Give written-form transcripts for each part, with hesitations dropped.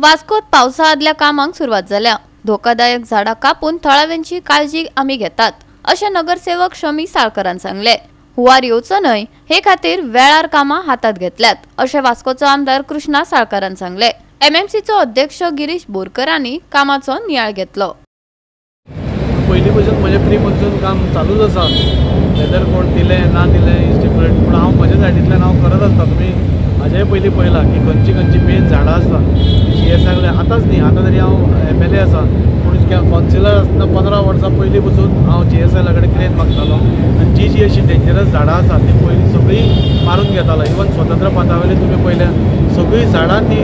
वास्कोत पावसा आदल्या कामांक सुरुवात जाल्या। धोकादायक झाडां कापून थळाव्यांची काळजी आमी घेतात अशें नगरसेवक शमी साळकरान सांगले। हुवार येवचो न्हय हे खातीर वेळार कामां हातात घेतल्यात अशें वास्कोचो आमदार कृष्णा साळकरान सांगले। एमएमसीचो अध्यक्ष गिरीश बोरकरांनी कामाचो नियाळ घेतलो। पयलीं भशेन म्हजें प्री मॉन्सून काम चालूच आसा। वेदर कोण दिलें ना दिलें इज डिफरंट, पूण हांव म्हज्या सायडींतल्यान हांव करत आसता। तुमी हाजेय पयलीं पळयलां की खंयची मेन झाडां आसता CSR आतांच न्ही, आतां तरी हांव MLA आसा, पूण कावन्सिलर आसतना 15 वर्सां पयलीं पसून हांव CSR कडेन कितें मागतालो आनी जी अशी डेंजरस झाडां आसा ती पयलीं सगळीं मारून घेतालो। इवन स्वतंत्र पथावयली तुमी पळयलें सगळीं झाडां ती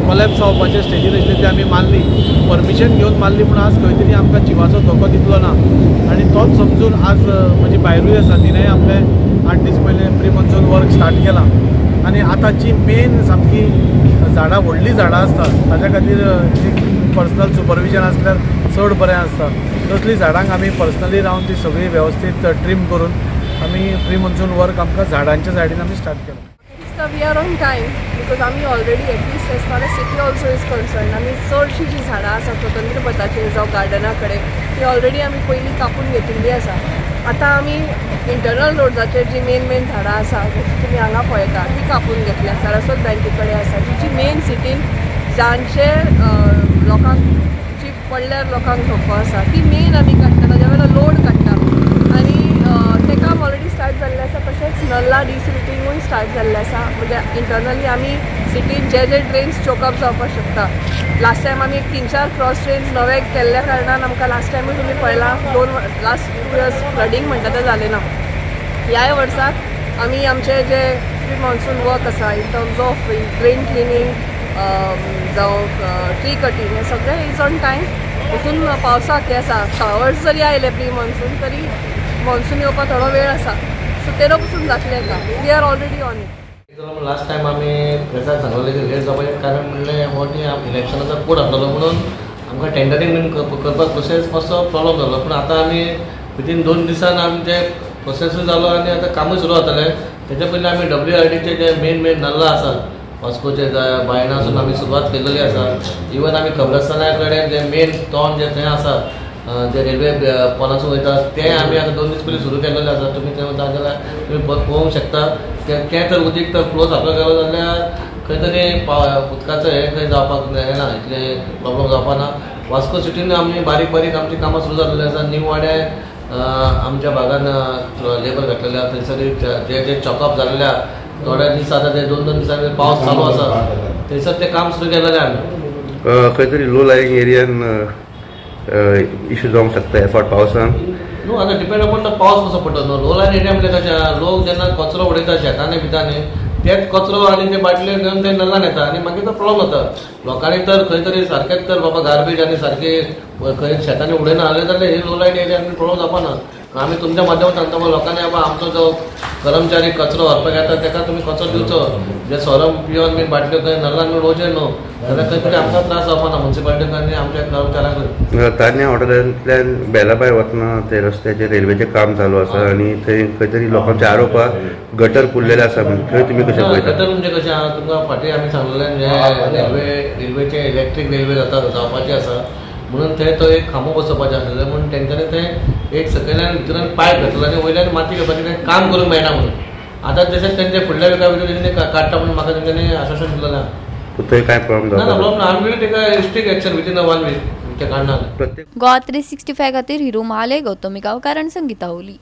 कोलॅप्स जावपाचे स्टेजीर आशिल्ली ती आमी मारली, परमिशन घेवन मारली, पूण आज खंय तरी आमकां जिवाचो धोको तितलो ना। आनी तोच समजून आज म्हजी बायरूय आसा तिणेंय आपले 8 दीस पयलीं प्री मॉन्सून वर्क स्टार्ट केलां। आनी आतांची मेन सामकी झाडां व्हडली झाडां आसतात ताच्या खातीर एक पर्सनल सुपरविजन आसल्यार चड बरें आसता। तसली झाडांक आमी पर्सनली रावन ती सगळी वेवस्थीत ट्रीम करून आमी प्री मॉन्सून वर्क आमकां झाडांच्या सायडीन आमी स्टार्ट केलां। We are on time because आमी already at least as far as city also is concern आमी चडशीं जी झाडां आसा स्वतंत्र पथाचेर जावं गार्डना कडेन ती ऑलरेडी आमी पयलीं कापून घेतिल्ली आसा। आतां आमी इंटरनल रोड्साचेर जी मेन झाडां आसा तुमी हांगा पळयता ती कापून घेतल्या। सारस्वत बँके कडेन आसा जी मेन सिटीन जांचे लोकांक जी पडल्यार लोकांक धोको आसा ती मेन आमी काडटा, ताज्या वेळार लोड काडटा आनी तें काम ऑलरेडी स्टार्ट जाल्लें आसा। तशेंच नल्ला डिसिल्टिंगूय स्टार्ट जाल्लें आसा, म्हणजे इंटरनली आमी सिटीन जे ट्रेन्स चोकअप जावपाक शकता। लास्ट टायम आमी 3-4 क्रॉस ट्रेन्स नवे केल्ल्या कारणान आमकां लास्ट टायमूय तुमी पळयलां लास्ट 2 इयर्स फ्लडिंग म्हणटा तें जालें ना। ह्या वर्साक आमी आमचे जे प्री मॉन्सून वर्क आसा in terms of drain cleaning जावं ट्री कटींग हें सगळें इज ऑन टायम। अजून पावसाक हें आसा, शावर्स जरी आयले प्री मॉन्सून तरी मॉन्सून येवपाक थोडो वेळ आसा, सो तेरो पसून जातलें काम। We are already on it. Last time आमी प्रेसाक सांगलें की लेट जावपाचें कारण म्हणलें हो इलेक्शनाचो कोड आसलो म्हणून आमकां टेंडरींग बीन करपाक प्रोसेस मातसो प्रॉब्लम जालो, पूण आतां आमी विथीन 2 दिसान आमचे प्रोसेसूय जालो आनी आतां कामूय सुरू जातलें। तेच्या पयलीं आमी WRDचे जे मेन नल्ला आसा वास्कोचे बायणासून आमी सुरवात केल्ली आसा। इवन आमी कब्रस्ताना कडेन जे मेन तोंड जे थंय आसा जे रेल्वे पोलासून वयता तें आमी आतां 2 दीस पयलीं सुरू केल्लें आसा। तुमी थंय वता जाल्यार तुमी पळोवंक शकता तें तर उदीक तर फ्लो जावपाक गेलो जाल्यार खंय तरी उदकाचो हें खंय जावपाक येना, इतलें प्रॉब्लम जावपाक ना। वास्को सिटीन आमी बारीक आमची कामां सुरू जाल्लीं आसा। नीव वाड्यार आमच्या भागान लेबर घातलेले आसा, थंयसर जे चॉकअप जाल्ले थोडे दीस आतां ते 2-2 दिसांनी पावस चालू आसा थंयसर तें काम सुरू केलेलें आमी। खंय तरी लो लायिंग एरियान इश्यू जावंक शकता ह्या फावट पावसान? न्हू आतां डिपेंड अपॉन पावस कसो पडटा न्हू। लो लायन एरिया म्हणजे कशें लोक जेन्ना कचरो उडयता शेतांनी भितांनी तेच कचरो आनी ते बाटल्यो घेवन ते नल्लान येता आनी मागीर तो प्रॉब्लम जाता। लोकांनी तर खंय तरी सारकेंच तर बाबा गार्बेज आनी सारके खंय शेतांनी उडयना जालें जाल्यार ही लो लायन एरिया प्रॉब्लम जावपाना। आमी तुमच्या माध्यमांतल्यान सांगता लोकांनी बाबा आमचो जो कर्मचारी कचरो व्हरपाक येता ताका तुमी कचरो दिवचो, जे सोरम पिवन बीन बाटल्यो खंय नल्लान बीन उडोवचे न्हू, जाल्यार खंय तरी आमकां त्रास जावपाना म्युन्सिपालिटीक आनी आमच्या कर्मचाऱ्यांक। तान्या हॉटेलांतल्यान बेलाबाय वतना ते रस्त्याचेर रेल्वेचें काम चालू आसा आनी थंय खंय तरी लोकांच्या आरोपाक गटर पुरलेले आसा, थंय तुमी कशें पळयता? गटर म्हणजे कशें आहा, तुमकां फाटीं आमी सांगलेलें जे रेल्वेचे इलेक्ट्रीक रेल्वे जावपाचे आसा म्हणून थंय तो एक खांबो बसोवपाचें आसलेलें, म्हणून तेंच्यांनी थंय एक सकयल्यान भितरान पायप घातलो आनी वयल्यान माती घेवपाचें काम करूंक मेळना म्हणून। आतां तशेंच तेंचे फुडल्या विका भितर तेंच्यांनी काडटा म्हणून म्हाका तेंच्यांनी आश्वासन दिलेलें आहा। थंय कांय प्रॉब्लम ना जाता? प्रॉब्लम आमी टेका स्ट्रिक्ट एक्शन विथीन 1 वीक ते काडना। गोवा 365 खातीर हिरू महाले, गौतमी गांवकार आनी संगीता ओली।